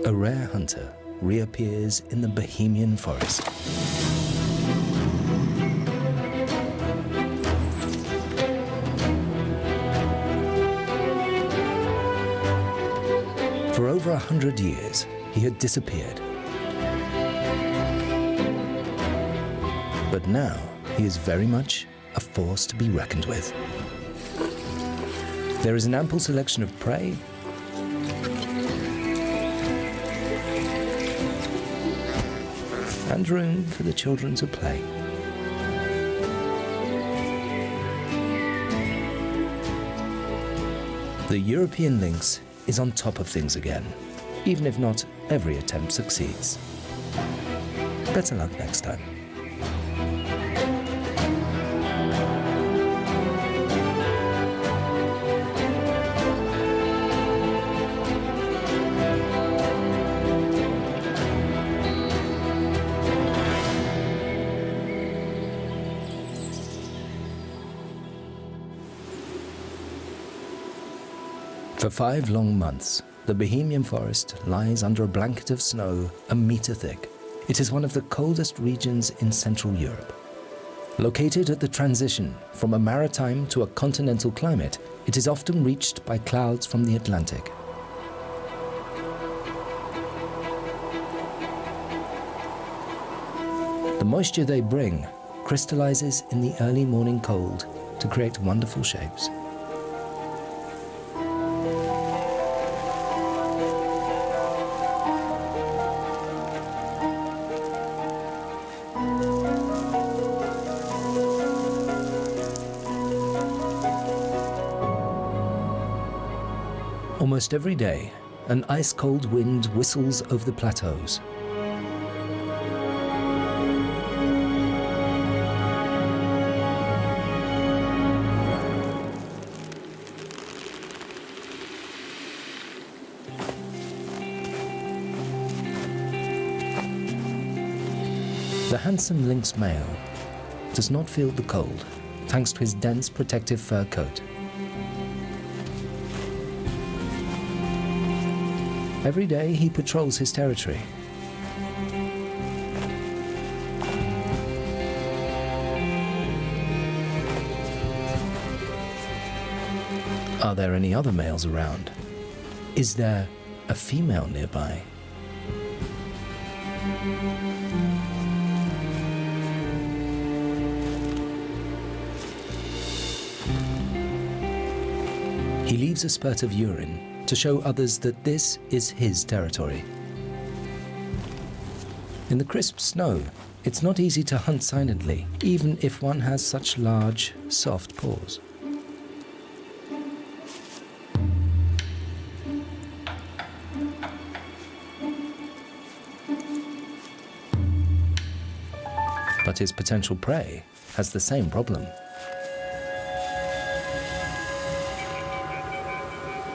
A rare hunter reappears in the Bohemian forest. For over 100 years, he had disappeared. But now, he is very much a force to be reckoned with. There is an ample selection of prey, and room for the children to play. The European lynx is on top of things again, even if not every attempt succeeds. Better luck next time. For 5 long months, the Bohemian forest lies under a blanket of snow a meter thick. It is one of the coldest regions in Central Europe. Located at the transition from a maritime to a continental climate, it is often reached by clouds from the Atlantic. The moisture they bring crystallizes in the early morning cold to create wonderful shapes. Almost every day, an ice-cold wind whistles over the plateaus. The handsome lynx male does not feel the cold, thanks to his dense protective fur coat. Every day he patrols his territory. Are there any other males around? Is there a female nearby? He leaves a spurt of urine to show others that this is his territory. In the crisp snow, it's not easy to hunt silently, even if one has such large, soft paws. But his potential prey has the same problem.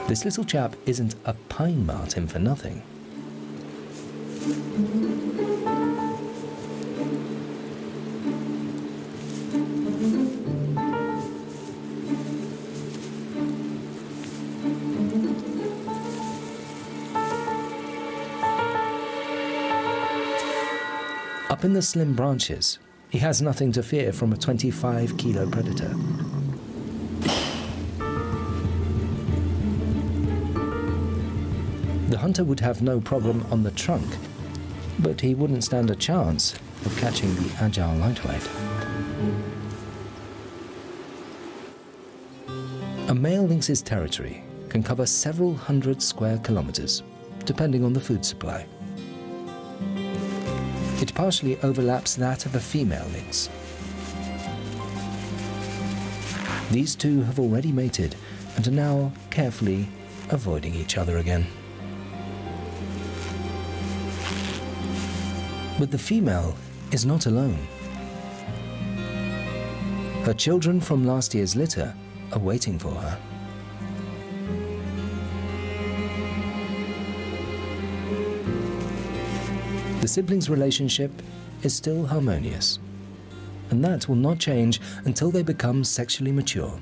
This little chap isn't a pine marten for nothing. Up in the slim branches, he has nothing to fear from a 25-kilo predator. The hunter would have no problem on the trunk, but he wouldn't stand a chance of catching the agile lightweight. A male lynx's territory can cover several hundred square kilometers, depending on the food supply. It partially overlaps that of a female lynx. These two have already mated and are now carefully avoiding each other again. But the female is not alone. Her children from last year's litter are waiting for her. The siblings' relationship is still harmonious, and that will not change until they become sexually mature.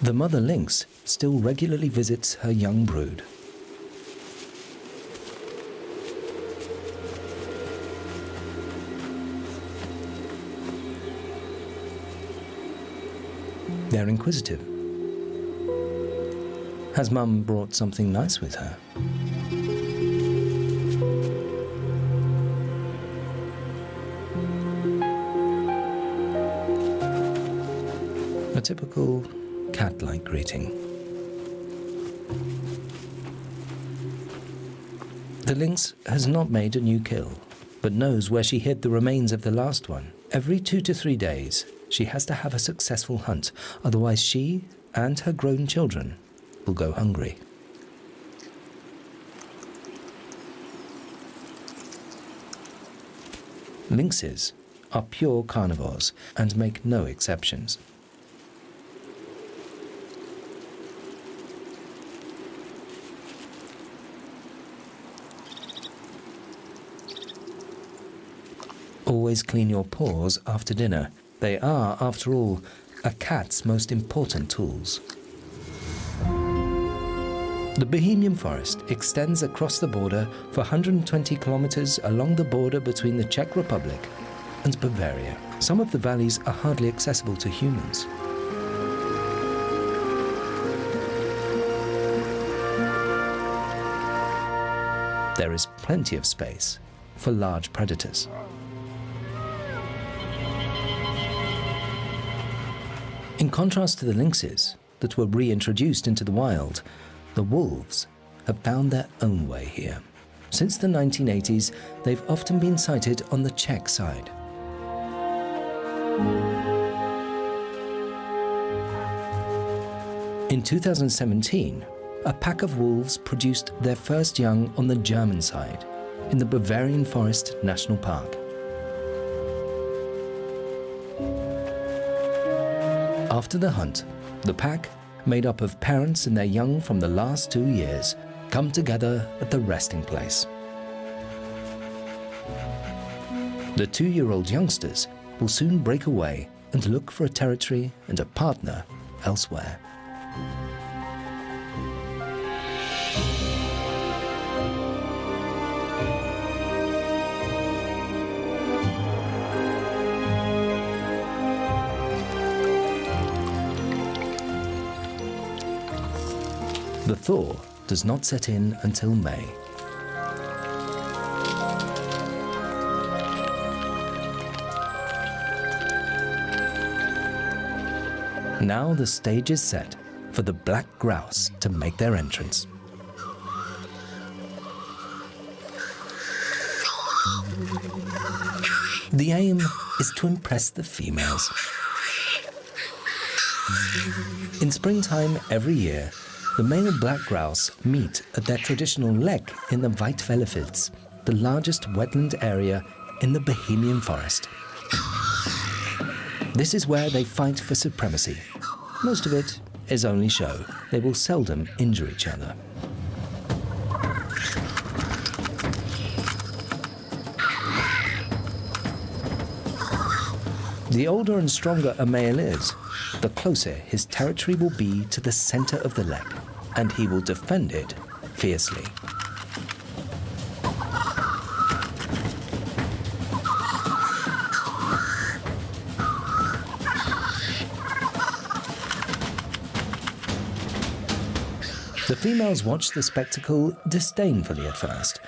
The mother lynx still regularly visits her young brood. They're inquisitive. Has Mum brought something nice with her? A typical cat-like greeting. The lynx has not made a new kill, but knows where she hid the remains of the last one. Every 2 to 3 days, she has to have a successful hunt, otherwise she and her grown children will go hungry. Lynxes are pure carnivores and make no exceptions. Always clean your paws after dinner. They are, after all, a cat's most important tools. The Bohemian forest extends across the border for 120 kilometers along the border between the Czech Republic and Bavaria. Some of the valleys are hardly accessible to humans. There is plenty of space for large predators. In contrast to the lynxes that were reintroduced into the wild, the wolves have found their own way here. Since the 1980s, they've often been sighted on the Czech side. In 2017, a pack of wolves produced their first young on the German side, in the Bavarian Forest National Park. After the hunt, the pack, made up of parents and their young from the last 2 years, come together at the resting place. The 2-year-old youngsters will soon break away and look for a territory and a partner elsewhere. The thaw does not set in until May. Now the stage is set for the black grouse to make their entrance. The aim is to impress the females. In springtime every year, the male black grouse meet at their traditional lek in the Weitfellefields, the largest wetland area in the Bohemian forest. This is where they fight for supremacy. Most of it is only show. They will seldom injure each other. The older and stronger a male is, the closer his territory will be to the center of the lek, and he will defend it fiercely. The females watch the spectacle disdainfully at first,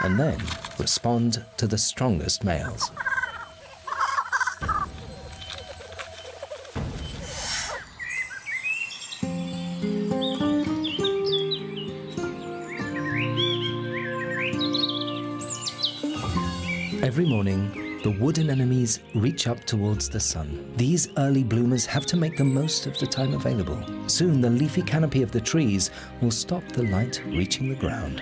and then respond to the strongest males. Every morning, the wood anemones reach up towards the sun. These early bloomers have to make the most of the time available. Soon, the leafy canopy of the trees will stop the light reaching the ground.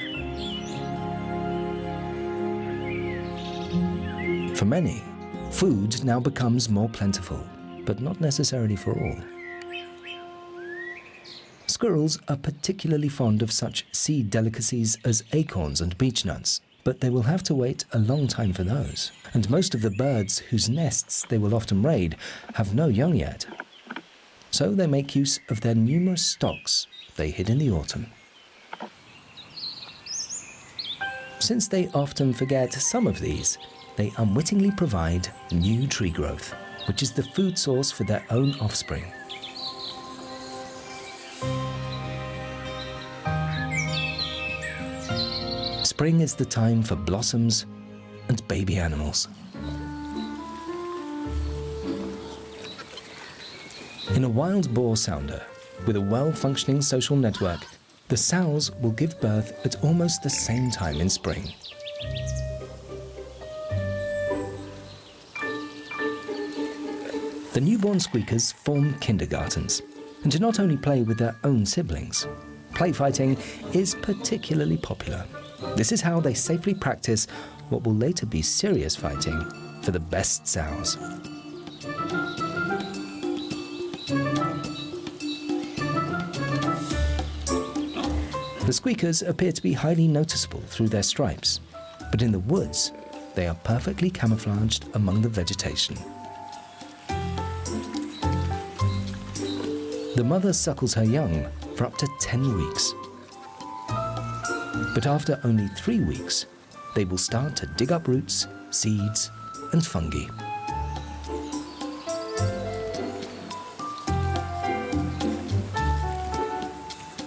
For many, food now becomes more plentiful, but not necessarily for all. Squirrels are particularly fond of such seed delicacies as acorns and beechnuts, but they will have to wait a long time for those. And most of the birds whose nests they will often raid have no young yet. so they make use of their numerous stocks they hid in the autumn. Since they often forget some of these, they unwittingly provide new tree growth, which is the food source for their own offspring. Spring is the time for blossoms and baby animals. In a wild boar sounder, with a well-functioning social network, the sows will give birth at almost the same time in spring. The newborn squeakers form kindergartens and do not only play with their own siblings. Play fighting is particularly popular. This is how they safely practice what will later be serious fighting for the best sows. The squeakers appear to be highly noticeable through their stripes, but in the woods, they are perfectly camouflaged among the vegetation. The mother suckles her young for up to 10 weeks. But after only 3 weeks, they will start to dig up roots, seeds, and fungi.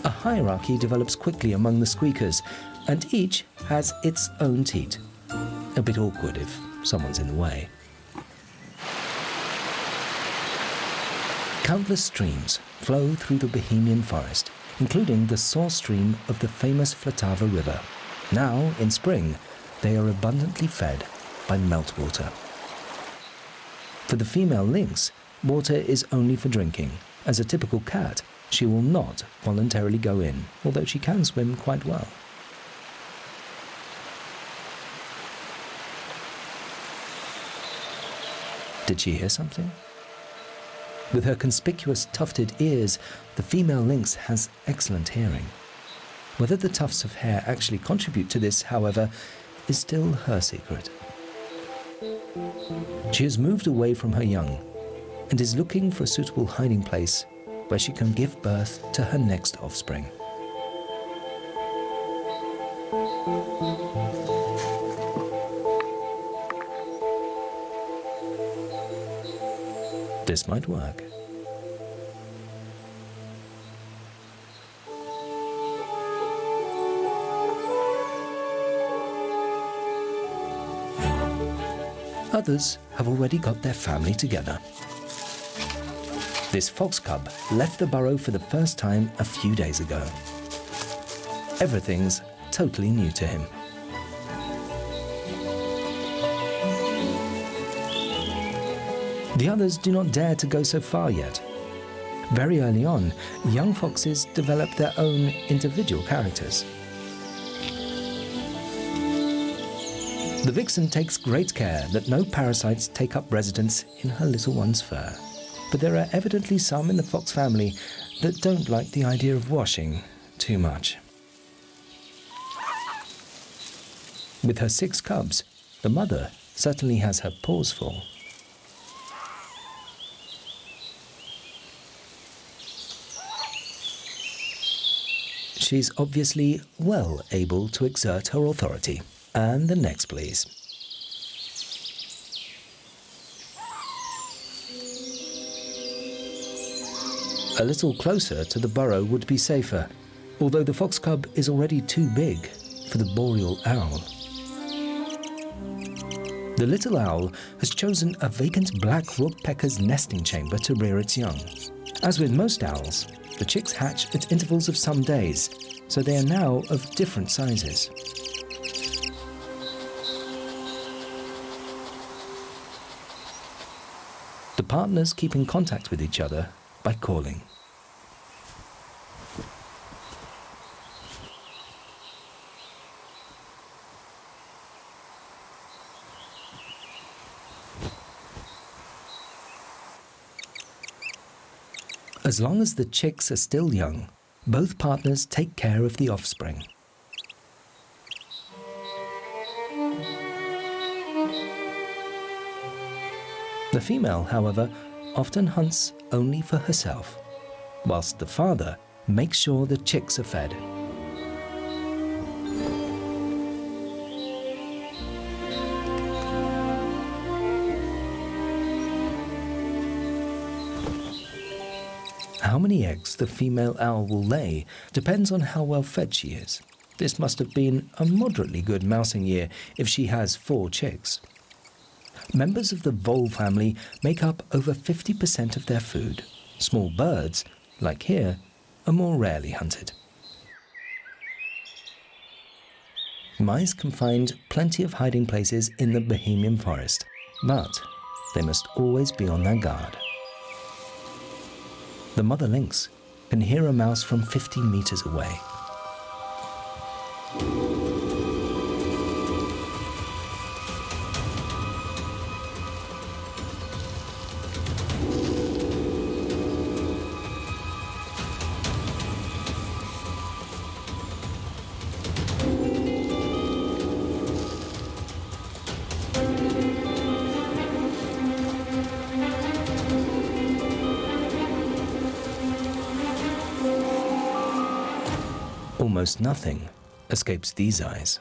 A hierarchy develops quickly among the squeakers, and each has its own teat. A bit awkward if someone's in the way. Countless streams flow through the Bohemian forest, including the source stream of the famous Vltava River. Now, in spring, they are abundantly fed by meltwater. For the female lynx, water is only for drinking. As a typical cat, she will not voluntarily go in, although she can swim quite well. Did she hear something? With her conspicuous tufted ears, the female lynx has excellent hearing. Whether the tufts of hair actually contribute to this, however, is still her secret. She has moved away from her young and is looking for a suitable hiding place where she can give birth to her next offspring. This might work. Others have already got their family together. This fox cub left the burrow for the first time a few days ago. Everything's totally new to him. The others do not dare to go so far yet. Very early on, young foxes develop their own individual characters. The vixen takes great care that no parasites take up residence in her little one's fur. But there are evidently some in the fox family that don't like the idea of washing too much. With her 6 cubs, the mother certainly has her paws full. She's obviously well able to exert her authority. And the next, please. A little closer to the burrow would be safer, although the fox cub is already too big for the boreal owl. The little owl has chosen a vacant black woodpecker's nesting chamber to rear its young. As with most owls, the chicks hatch at intervals of some days, so they are now of different sizes. The partners keep in contact with each other by calling. As long as the chicks are still young, both partners take care of the offspring. The female, however, often hunts only for herself, whilst the father makes sure the chicks are fed. How many eggs the female owl will lay depends on how well fed she is. This must have been a moderately good mousing year if she has 4 chicks. Members of the vole family make up over 50% of their food. Small birds, like here, are more rarely hunted. Mice can find plenty of hiding places in the Bohemian forest, but they must always be on their guard. The mother lynx can hear a mouse from 50 meters away. Almost nothing escapes these eyes.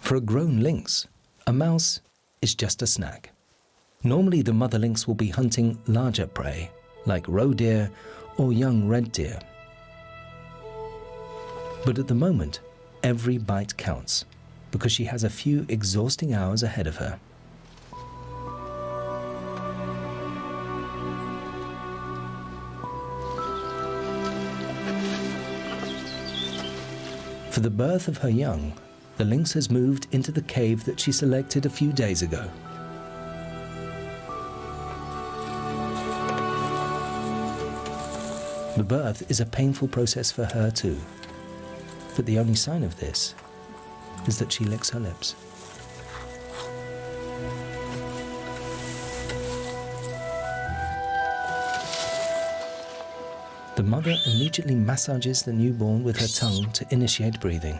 For a grown lynx, a mouse is just a snack. Normally the mother lynx will be hunting larger prey, like roe deer or young red deer. But at the moment, every bite counts, because she has a few exhausting hours ahead of her. For the birth of her young, the lynx has moved into the cave that she selected a few days ago. The birth is a painful process for her too, but the only sign of this is that she licks her lips. The mother immediately massages the newborn with her tongue to initiate breathing.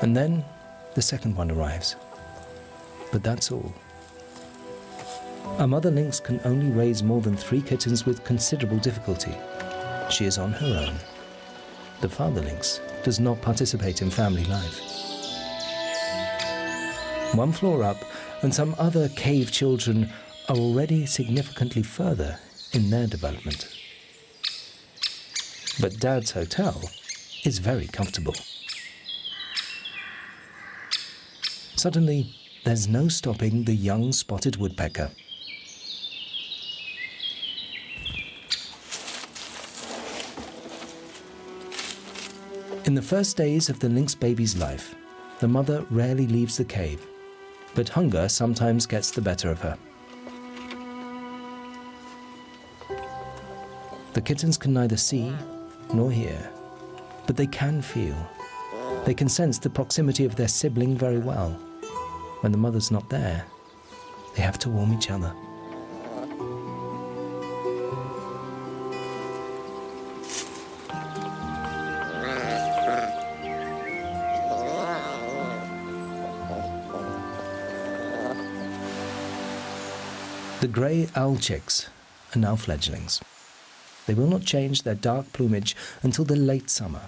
And then the second one arrives. But that's all. A mother lynx can only raise more than 3 kittens with considerable difficulty. She is on her own. The father lynx does not participate in family life. One floor up, and some other cave children are already significantly further in their development. But Dad's hotel is very comfortable. Suddenly, there's no stopping the young spotted woodpecker. In the first days of the lynx baby's life, the mother rarely leaves the cave, but hunger sometimes gets the better of her. The kittens can neither see nor hear, but they can feel. They can sense the proximity of their sibling very well. When the mother's not there, they have to warm each other. The grey owl chicks are now fledglings. They will not change their dark plumage until the late summer,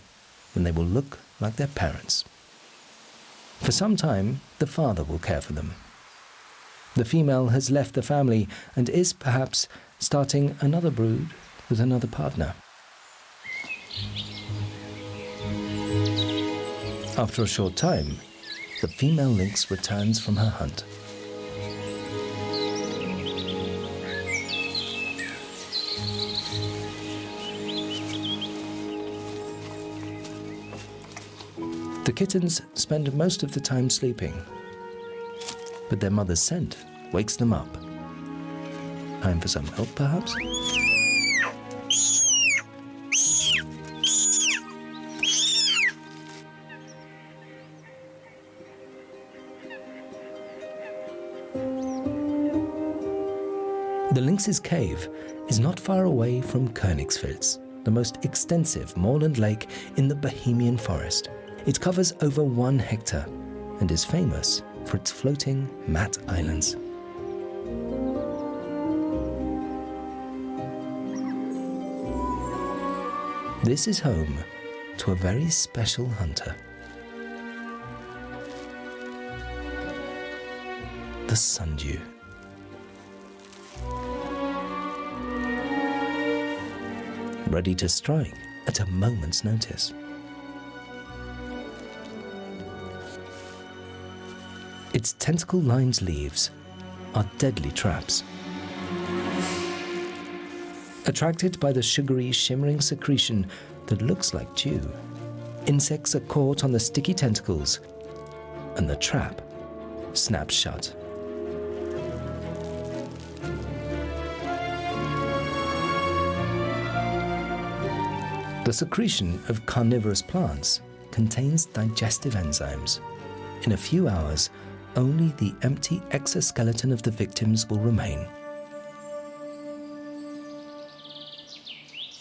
when they will look like their parents. For some time, the father will care for them. The female has left the family and is perhaps starting another brood with another partner. After a short time, the female lynx returns from her hunt. The kittens spend most of the time sleeping, but their mother's scent wakes them up. Time for some help, perhaps? The Lynx's cave is not far away from Königsfels, the most extensive moorland lake in the Bohemian forest. It covers over 1 hectare and is famous for its floating mat islands. This is home to a very special hunter. The sundew. Ready to strike at a moment's notice. Its tentacle-lined leaves are deadly traps. Attracted by the sugary, shimmering secretion that looks like dew, insects are caught on the sticky tentacles, and the trap snaps shut. The secretion of carnivorous plants contains digestive enzymes. In a few hours, only the empty exoskeleton of the victims will remain.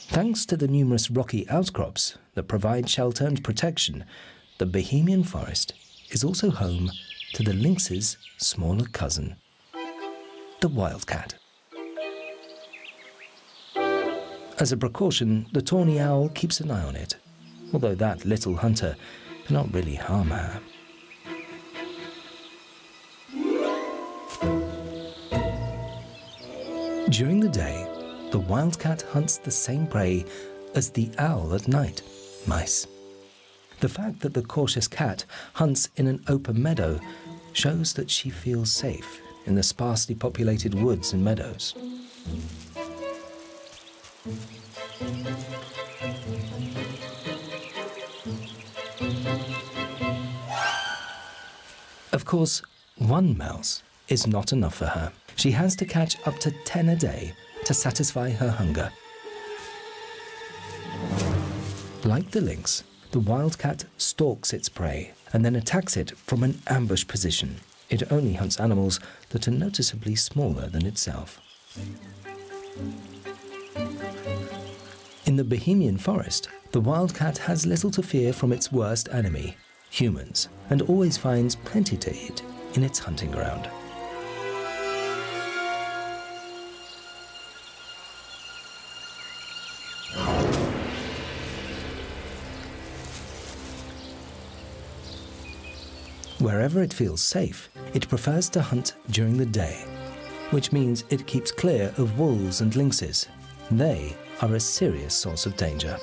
Thanks to the numerous rocky outcrops that provide shelter and protection, the Bohemian forest is also home to the lynx's smaller cousin, the wildcat. As a precaution, the tawny owl keeps an eye on it, although that little hunter cannot really harm her. During the day, the wildcat hunts the same prey as the owl at night, mice. The fact that the cautious cat hunts in an open meadow shows that she feels safe in the sparsely populated woods and meadows. Of course, 1 mouse is not enough for her. She has to catch up to 10 a day to satisfy her hunger. Like the lynx, the wildcat stalks its prey and then attacks it from an ambush position. It only hunts animals that are noticeably smaller than itself. In the Bohemian forest, the wildcat has little to fear from its worst enemy, humans, and always finds plenty to eat in its hunting ground. Wherever it feels safe, it prefers to hunt during the day, which means it keeps clear of wolves and lynxes. They are a serious source of danger.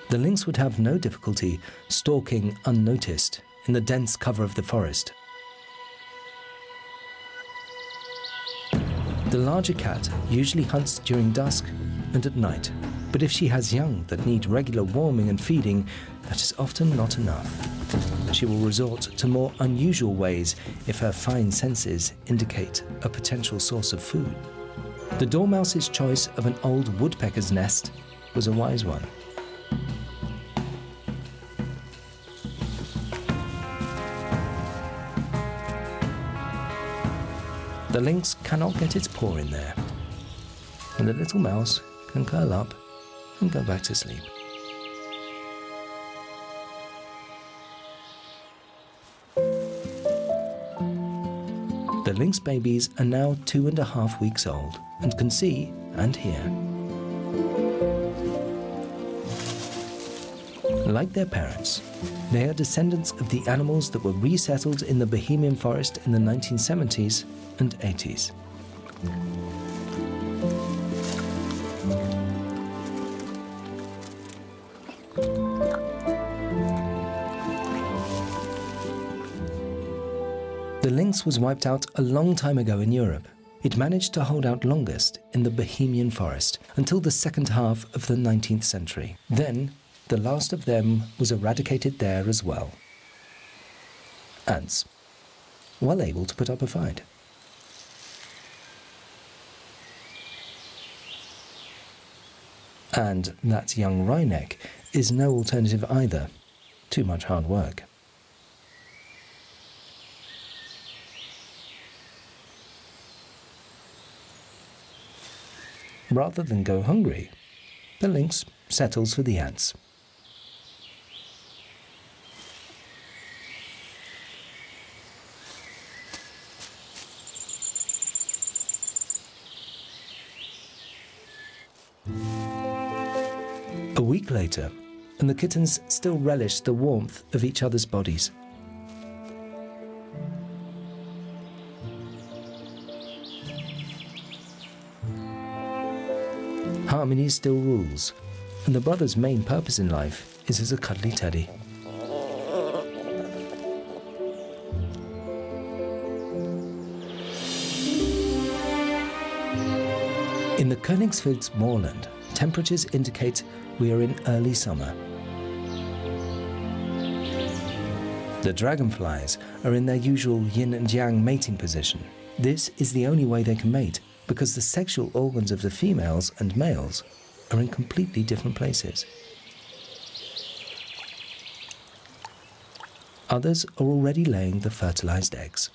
The lynx would have no difficulty stalking unnoticed in the dense cover of the forest. The larger cat usually hunts during dusk and at night, but if she has young that need regular warming and feeding, that is often not enough. She will resort to more unusual ways if her fine senses indicate a potential source of food. The dormouse's choice of an old woodpecker's nest was a wise one. The lynx cannot get its paw in there, and the little mouse can curl up and go back to sleep. The lynx babies are now 2.5 weeks old and can see and hear. Like their parents, they are descendants of the animals that were resettled in the Bohemian forest in the 1970s and 80s. The lynx was wiped out a long time ago in Europe. It managed to hold out longest in the Bohemian forest until the second half of the 19th century. Then, the last of them was eradicated there as well. Ants, well able to put up a fight. And that young wryneck is no alternative either. Too much hard work. Rather than go hungry, the lynx settles for the ants. A week later, and the kittens still relish the warmth of each other's bodies. Harmony still rules, and the brother's main purpose in life is as a cuddly teddy. In the Königswild's moorland, temperatures indicate we are in early summer. The dragonflies are in their usual yin and yang mating position. This is the only way they can mate, because the sexual organs of the females and males are in completely different places. Others are already laying the fertilized eggs.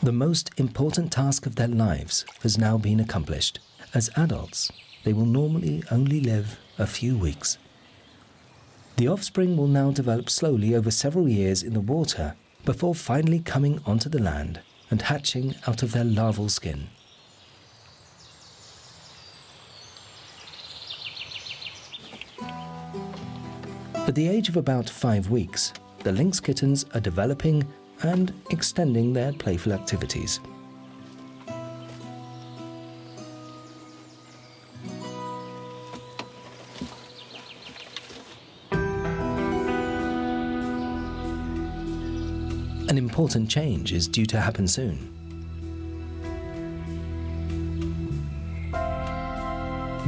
The most important task of their lives has now been accomplished. As adults, they will normally only live a few weeks. The offspring will now develop slowly over several years in the water before finally coming onto the land and hatching out of their larval skin. At the age of about 5 weeks, the lynx kittens are developing and extending their playful activities. An important change is due to happen soon.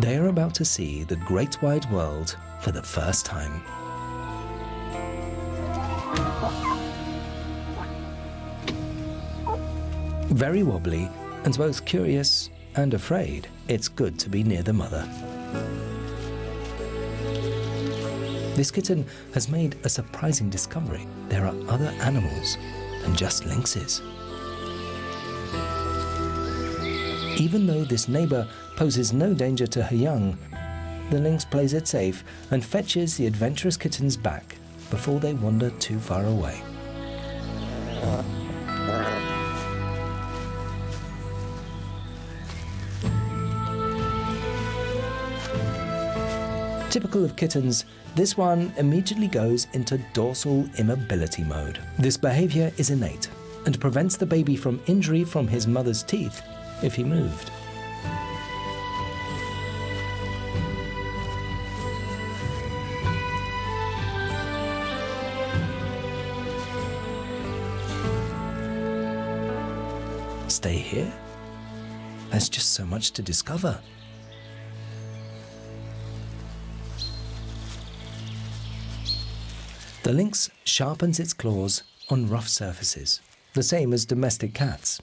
They are about to see the great wide world for the first time. Very wobbly and both curious and afraid, it's good to be near the mother. This kitten has made a surprising discovery. There are other animals than just lynxes. Even though this neighbor poses no danger to her young, the lynx plays it safe and fetches the adventurous kittens back before they wander too far away. Typical of kittens, this one immediately goes into dorsal immobility mode. This behavior is innate and prevents the baby from injury from his mother's teeth if he moved. Stay here? There's just so much to discover. The lynx sharpens its claws on rough surfaces, the same as domestic cats.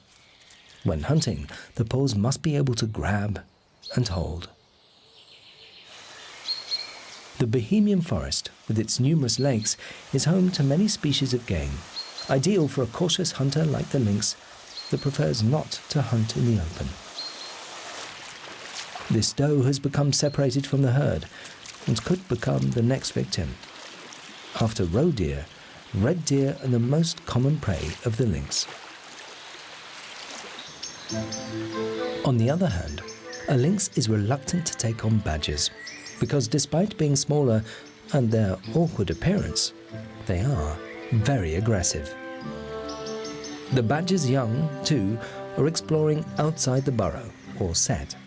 When hunting, the paws must be able to grab and hold. The Bohemian forest, with its numerous lakes, is home to many species of game, ideal for a cautious hunter like the lynx that prefers not to hunt in the open. This doe has become separated from the herd and could become the next victim. After roe deer, red deer are the most common prey of the lynx. On the other hand, a lynx is reluctant to take on badgers because despite being smaller and their awkward appearance, they are very aggressive. The badger's young, too, are exploring outside the burrow or set.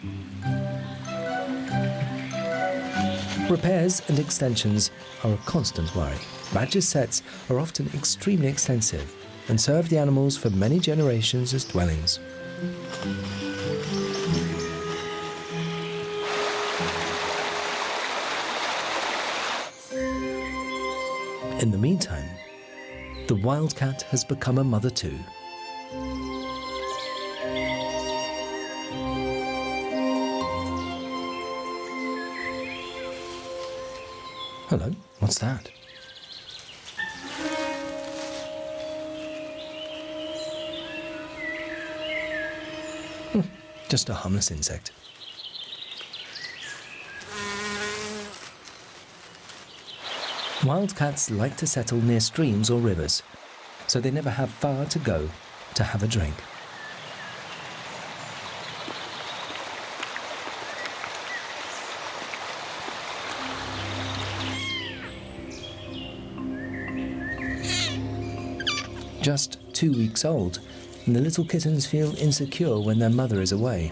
Repairs and extensions are a constant worry. Badger sets are often extremely extensive and serve the animals for many generations as dwellings. In the meantime, the wildcat has become a mother too. Hello, what's that? Just a harmless insect. Wildcats like to settle near streams or rivers, so they never have far to go to have a drink. Just 2 weeks old, and the little kittens feel insecure when their mother is away.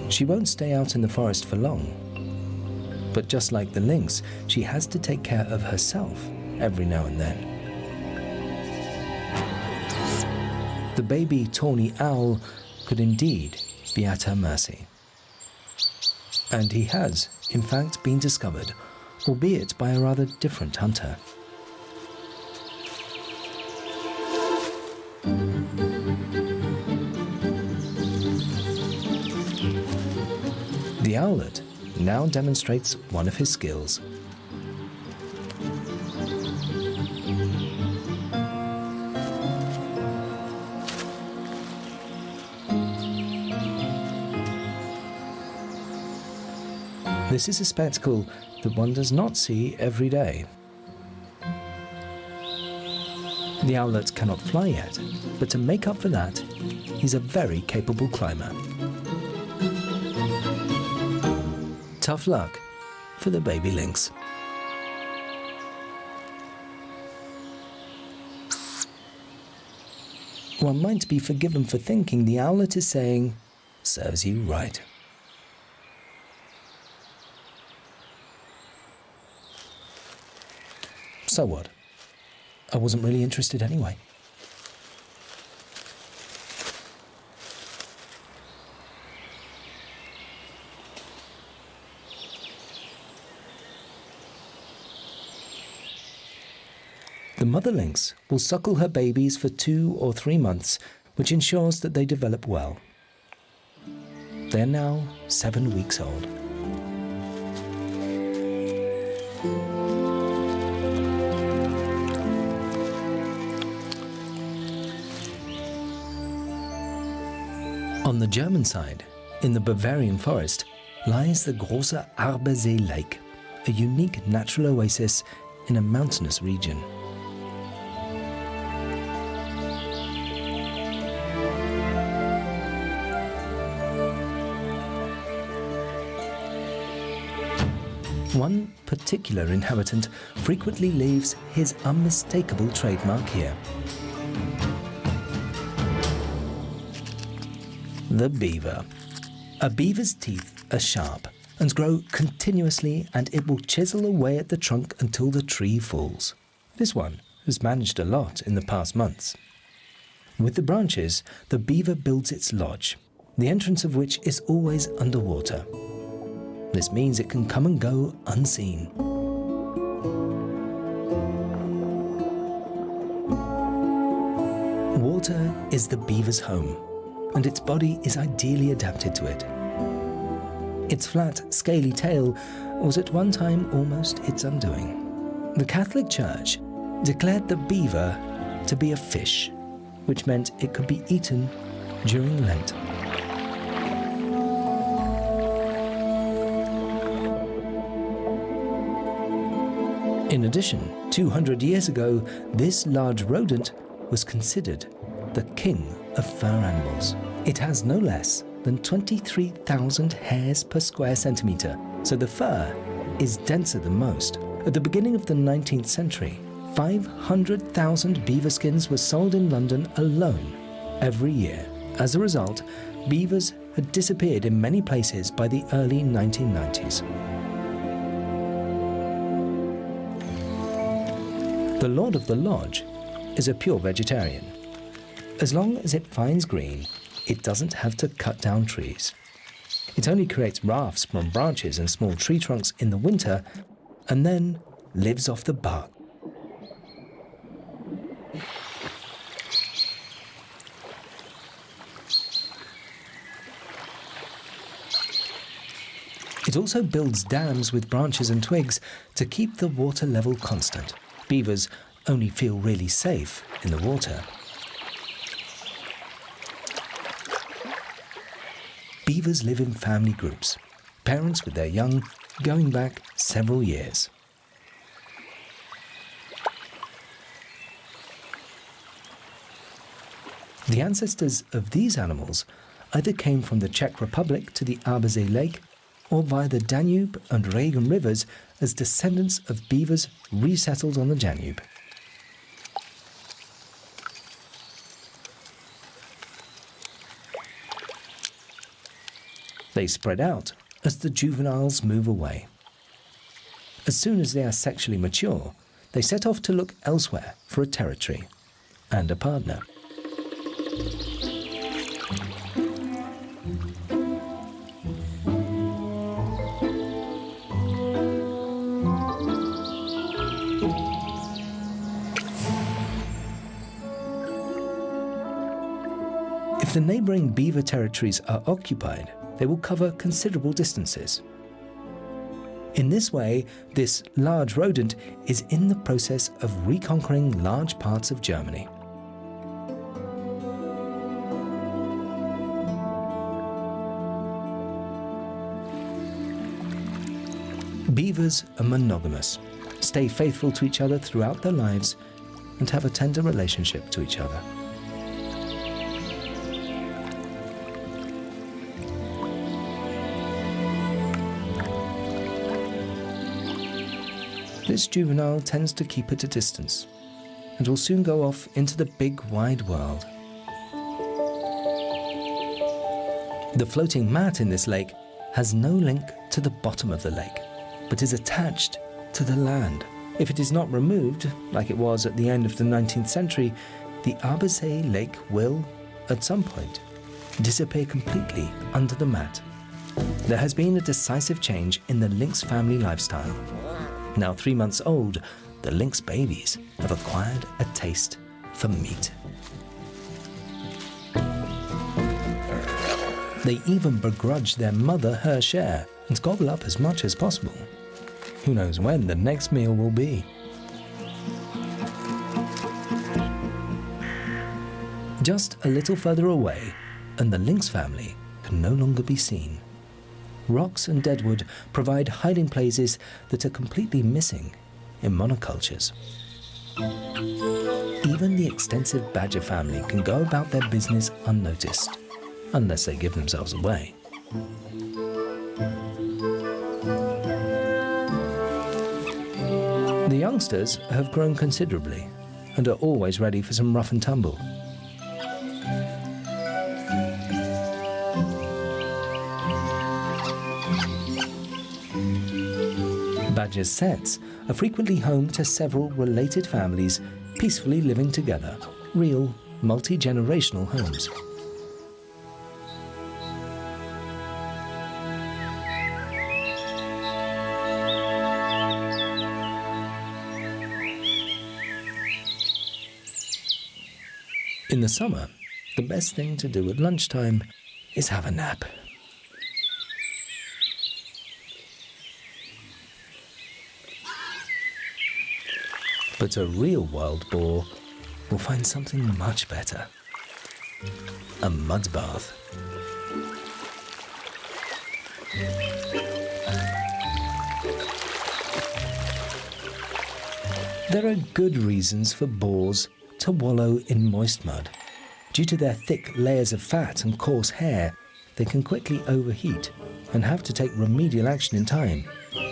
She won't stay out in the forest for long. But just like the lynx, she has to take care of herself every now and then. The baby tawny owl could indeed be at her mercy. And he has, in fact, been discovered, albeit by a rather different hunter. The owlet now demonstrates one of his skills. This is a spectacle that one does not see every day. The owlet cannot fly yet, but to make up for that, he's a very capable climber. Tough luck for the baby lynx. One might be forgiven for thinking the owlet is saying, "Serves you right." So what? I wasn't really interested anyway. The mother lynx will suckle her babies for 2 or 3 months, which ensures that they develop well. They are now 7 weeks old. On the German side, in the Bavarian forest, lies the Große Arbersee Lake, a unique natural oasis in a mountainous region. One particular inhabitant frequently leaves his unmistakable trademark here. The beaver. A beaver's teeth are sharp and grow continuously, and it will chisel away at the trunk until the tree falls. This one has managed a lot in the past months. With the branches, the beaver builds its lodge, the entrance of which is always underwater. This means it can come and go unseen. Water is the beaver's home, and its body is ideally adapted to it. Its flat, scaly tail was at one time almost its undoing. The Catholic Church declared the beaver to be a fish, which meant it could be eaten during Lent. In addition, 200 years ago, this large rodent was considered the king of fur animals. It has no less than 23,000 hairs per square centimetre, so the fur is denser than most. At the beginning of the 19th century, 500,000 beaver skins were sold in London alone every year. As a result, beavers had disappeared in many places by the early 1990s. The Lord of the Lodge is a pure vegetarian. As long as it finds green, it doesn't have to cut down trees. It only creates rafts from branches and small tree trunks in the winter, and then lives off the bark. It also builds dams with branches and twigs to keep the water level constant. Beavers only feel really safe in the water. Beavers live in family groups, parents with their young going back several years. The ancestors of these animals either came from the Czech Republic to the Abersee Lake or via the Danube and Regen rivers as descendants of beavers resettled on the Danube. They spread out as the juveniles move away. As soon as they are sexually mature, they set off to look elsewhere for a territory and a partner. If the neighbouring beaver territories are occupied, they will cover considerable distances. In this way, this large rodent is in the process of reconquering large parts of Germany. Beavers are monogamous, stay faithful to each other throughout their lives, and have a tender relationship to each other. This juvenile tends to keep at a distance and will soon go off into the big wide world. The floating mat in this lake has no link to the bottom of the lake, but is attached to the land. If it is not removed, like it was at the end of the 19th century, the Abersee Lake will, at some point, disappear completely under the mat. There has been a decisive change in the lynx family lifestyle. Now 3 months old, the lynx babies have acquired a taste for meat. They even begrudge their mother her share and gobble up as much as possible. Who knows when the next meal will be? Just a little further away, and the lynx family can no longer be seen. Rocks and deadwood provide hiding places that are completely missing in monocultures. Even the extensive badger family can go about their business unnoticed, unless they give themselves away. The youngsters have grown considerably and are always ready for some rough and tumble. Badger setts are frequently home to several related families peacefully living together, real multi-generational homes. In the summer, the best thing to do at lunchtime is have a nap. But a real wild boar will find something much better. A mud bath. There are good reasons for boars to wallow in moist mud. Due to their thick layers of fat and coarse hair, they can quickly overheat and have to take remedial action in time.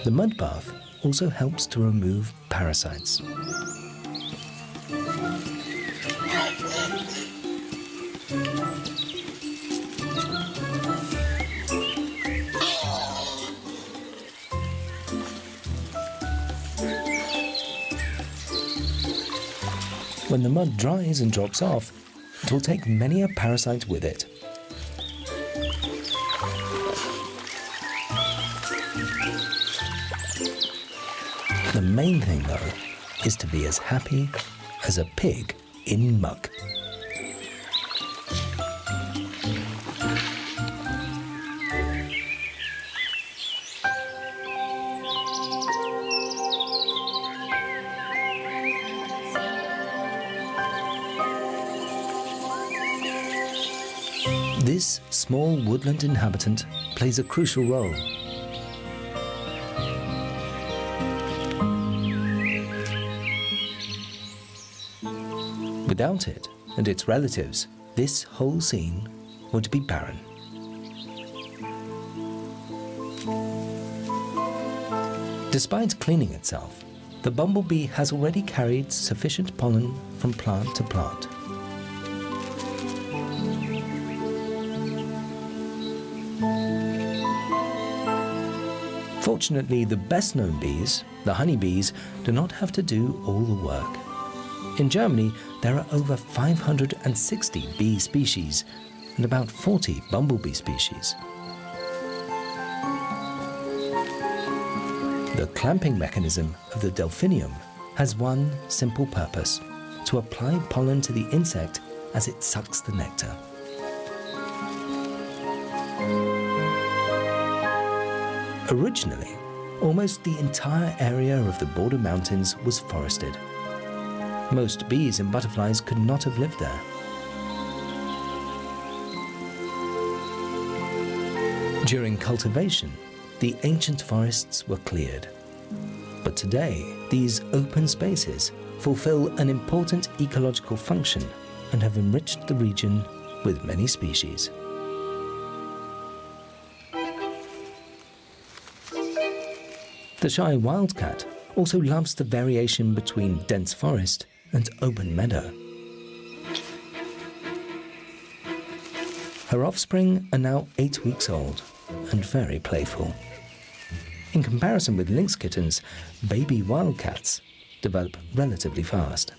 The mud bath also helps to remove parasites. When the mud dries and drops off, it will take many a parasite with it. The main thing, though, is to be as happy as a pig in muck. This small woodland inhabitant plays a crucial role. Without it and its relatives, this whole scene would be barren. Despite cleaning itself, the bumblebee has already carried sufficient pollen from plant to plant. Fortunately, the best-known bees, the honeybees, do not have to do all the work. In Germany, there are over 560 bee species and about 40 bumblebee species. The clamping mechanism of the delphinium has one simple purpose: to apply pollen to the insect as it sucks the nectar. Originally, almost the entire area of the border mountains was forested. Most bees and butterflies could not have lived there. During cultivation, the ancient forests were cleared. But today, these open spaces fulfill an important ecological function and have enriched the region with many species. The shy wildcat also loves the variation between dense forest and open meadow. Her offspring are now 8 weeks old and very playful. In comparison with lynx kittens, baby wildcats develop relatively fast.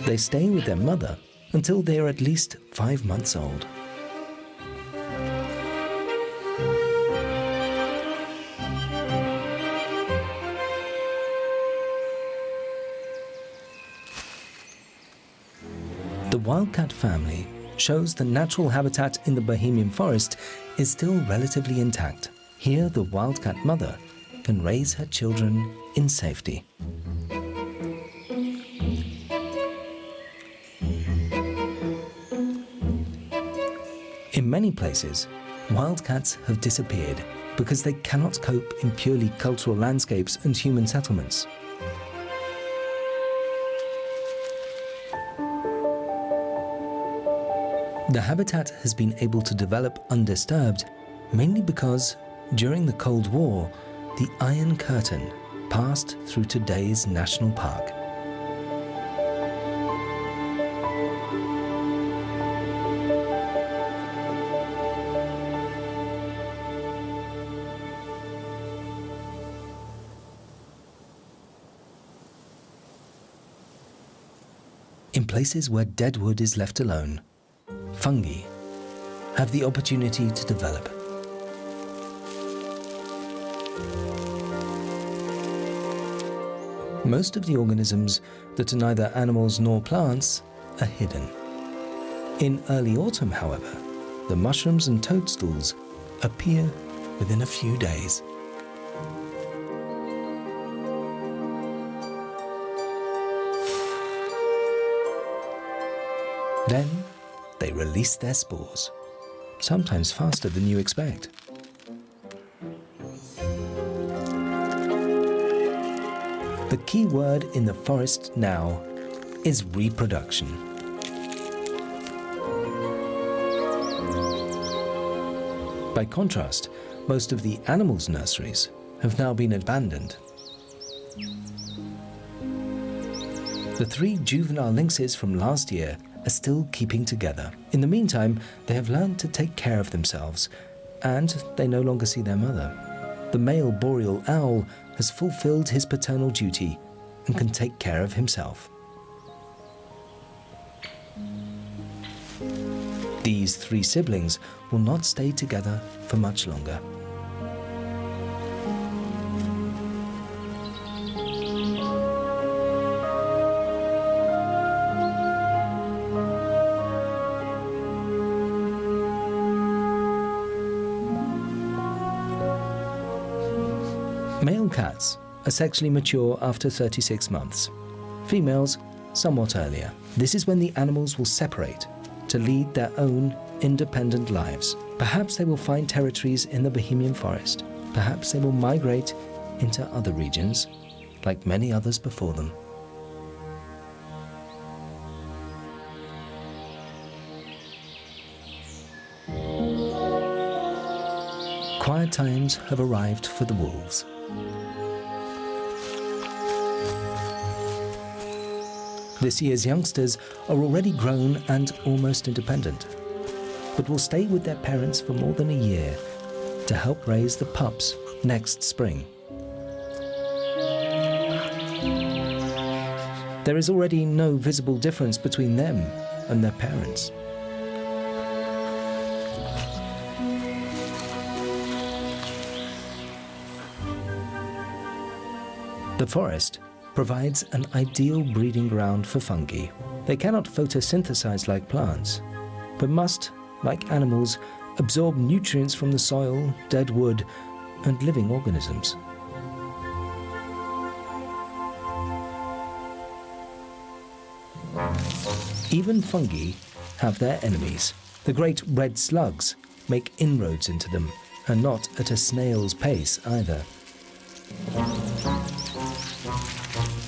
They stay with their mother until they are at least 5 months old. The wildcat family shows the natural habitat in the Bohemian forest is still relatively intact. Here, the wildcat mother can raise her children in safety. In many places, wildcats have disappeared because they cannot cope in purely cultural landscapes and human settlements. The habitat has been able to develop undisturbed mainly because, during the Cold War, the Iron Curtain passed through today's national park. In places where dead wood is left alone, fungi have the opportunity to develop. Most of the organisms that are neither animals nor plants are hidden. In early autumn, however, the mushrooms and toadstools appear within a few days. Then they release their spores, sometimes faster than you expect. The key word in the forest now is reproduction. By contrast, most of the animals' nurseries have now been abandoned. The 3 juvenile lynxes from last year are still keeping together. In the meantime, they have learned to take care of themselves, and they no longer see their mother. The male boreal owl has fulfilled his paternal duty and can take care of himself. These 3 siblings will not stay together for much longer. Male cats are sexually mature after 36 months. Females, somewhat earlier. This is when the animals will separate to lead their own independent lives. Perhaps they will find territories in the Bohemian forest. Perhaps they will migrate into other regions, like many others before them. Quiet times have arrived for the wolves. This year's youngsters are already grown and almost independent, but will stay with their parents for more than a year to help raise the pups next spring. There is already no visible difference between them and their parents. The forest provides an ideal breeding ground for fungi. They cannot photosynthesize like plants, but must, like animals, absorb nutrients from the soil, dead wood, and living organisms. Even fungi have their enemies. The great red slugs make inroads into them, and not at a snail's pace either.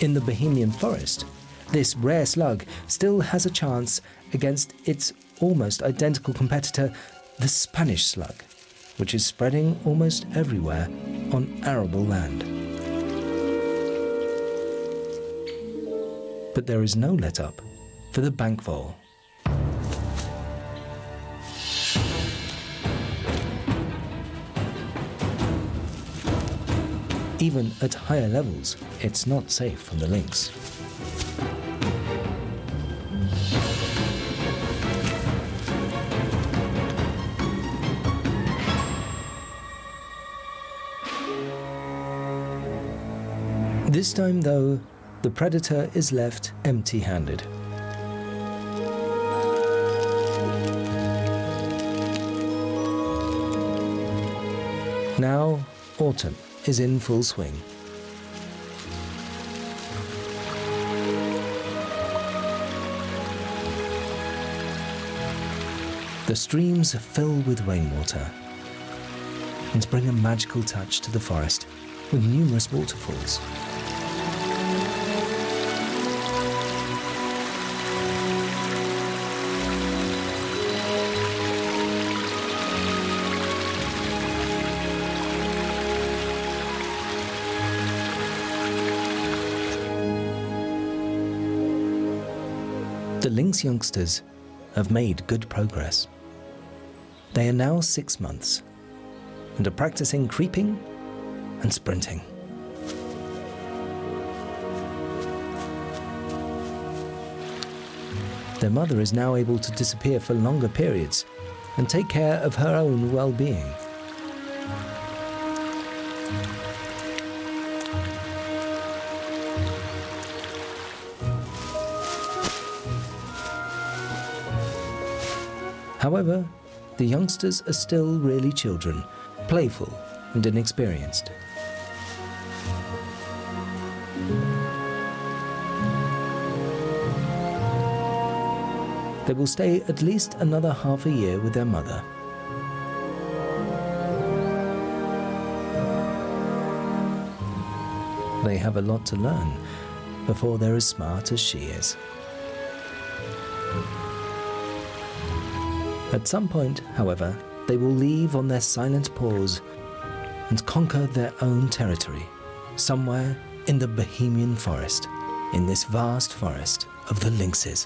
In the Bohemian forest, this rare slug still has a chance against its almost identical competitor, the Spanish slug, which is spreading almost everywhere on arable land. But there is no let-up for the bank vole. Even at higher levels, it's not safe from the lynx. This time, though, the predator is left empty-handed. Now, autumn is in full swing. The streams fill with rainwater and bring a magical touch to the forest with numerous waterfalls. The lynx youngsters have made good progress. They are now 6 months and are practicing creeping and sprinting. Their mother is now able to disappear for longer periods and take care of her own well-being. However, the youngsters are still really children, playful and inexperienced. They will stay at least another half a year with their mother. They have a lot to learn before they're as smart as she is. At some point, however, they will leave on their silent paws and conquer their own territory, somewhere in the Bohemian forest, in this vast forest of the lynxes.